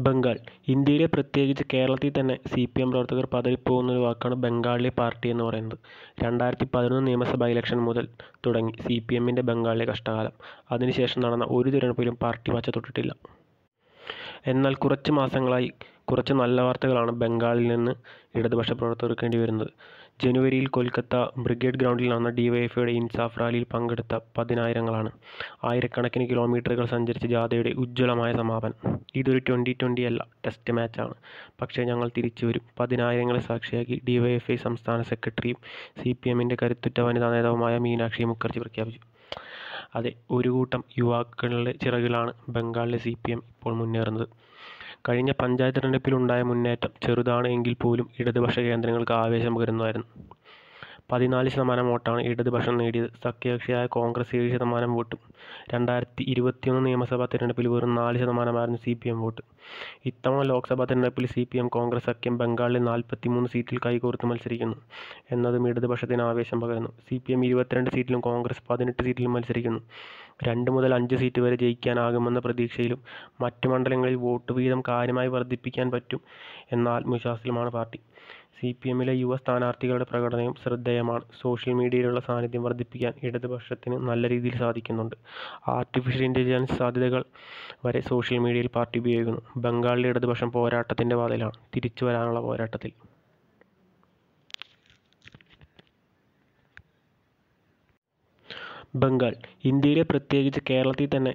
ബംഗാൾ ഇന്ത്യയിലെ പ്രത്യേകിച്ച് കേരളത്തിൽ തന്നെ CPM പ്രവർത്തകർ പതറിപ്പോകുന്നൊരു വാക്കാണ് ബംഗാളിലെ പാർട്ടി എന്ന് പറയുന്നത്. 2011 നിയമസഭാ ഇലക്ഷൻ മുതൽ തുടങ്ങി CPMന്റെ ബംഗാളിലെ കഷ്ടകാലം. അതിനുശേഷം നടന്ന ഒരു തിരഞ്ഞെടുപ്പിലും പാർട്ടി പച്ച തൊട്ടിട്ടില്ല. എന്നാൽ കുറച്ച് മാസങ്ങളായി കുറച്ച് നല്ല വാർത്തകളാണ് ബംഗാളിൽ നിന്ന് ഇടതുപക്ഷ പ്രവർത്തകർക്ക് വരുന്നത്. ജനുവരിയിൽ കൊൽക്കത്ത ബ്രിഗേഡ് ഗ്രൗണ്ടിൽ നടന്ന DYFIയുടെ ഇൻസാഫ് റാലിയിൽ പങ്കെടുത്ത പതിനായിരങ്ങളാണ്. ആയിരക്കണക്കിന് കിലോമീറ്ററുകൾ സഞ്ചരിച്ച ജാഥയുടെ ഉജ്ജ്വലമായ സമാപനം. ഇതൊരു 2020 അല്ല, ടെസ്റ്റ് മാച്ചാണ്. പക്ഷേ ഞങ്ങൾ തിരിച്ചു വരും. പതിനായിരങ്ങളെ സാക്ഷിയാക്കി DYFI സംസ്ഥാന സെക്രട്ടറിയും CPMന്റെ കരുത്തുറ്റ വനിതാ നേതാവുമായ മീനാക്ഷി മുഖർജി പ്രഖ്യാപിച്ചു. അതെ, ഒരു കൂട്ടം യുവാക്കളുടെ ചിറകിലാണ് ബംഗാളിലെ CPM ഇപ്പോൾ മുന്നേറുന്നത്. കഴിഞ്ഞ പഞ്ചായത്ത് തിരഞ്ഞെടുപ്പിലുണ്ടായ മുന്നേറ്റം ചെറുതാണ് എങ്കിൽ പോലും ഇടതുപക്ഷ കേന്ദ്രങ്ങൾക്ക് ആവേശം പകരുന്നതായിരുന്നു. 14% വോട്ടാണ് ഇടതുപക്ഷം നേടിയത്. സഖ്യകക്ഷിയായ കോൺഗ്രസ് 7% വോട്ടും. 2021 നിയമസഭാ തിരഞ്ഞെടുപ്പിൽ വെറും 4%ആയിരുന്നു CPM വോട്ട്. ഇത്തവണ ലോക്സഭാ തിരഞ്ഞെടുപ്പിൽ CPM കോൺഗ്രസ് സഖ്യം ബംഗാളിലെ 43 സീറ്റിൽ കൈകോർത്ത് മത്സരിക്കുന്നു എന്നതും ഇടതുപക്ഷത്തിന് ആവേശം പകരുന്നു. CPM 22 സീറ്റിലും കോൺഗ്രസ് 18 സീറ്റിലും മത്സരിക്കുന്നു. 2 മുതൽ 5 സീറ്റ് വരെ ജയിക്കാനാകുമെന്ന പ്രതീക്ഷയിലും മറ്റ് മണ്ഡലങ്ങളിൽ വോട്ട് വീതം കാര്യമായി വർദ്ധിപ്പിക്കാൻ പറ്റും എന്ന ആത്മവിശ്വാസത്തിലുമാണ് പാർട്ടി. CPMലെ യുവ സ്ഥാനാർത്ഥികളുടെ പ്രകടനവും ശ്രദ്ധേയമാണ്. സോഷ്യൽ മീഡിയയിലുള്ള സാന്നിധ്യം വർദ്ധിപ്പിക്കാൻ ഇടതുപക്ഷത്തിന് നല്ല രീതിയിൽ സാധിക്കുന്നുണ്ട്. ആർട്ടിഫിഷ്യൽ ഇൻ്റലിജൻസ് സാധ്യതകൾ വരെ സോഷ്യൽ മീഡിയയിൽ പാർട്ടി ഉപയോഗിക്കുന്നു. ബംഗാളിലെ ഇടതുപക്ഷം പോരാട്ടത്തിൻ്റെ പാതയിലാണ്, തിരിച്ചു വരാനുള്ള പോരാട്ടത്തിൽ. ബംഗാൾ ഇന്ത്യയിലെ പ്രത്യേകിച്ച് കേരളത്തിൽ തന്നെ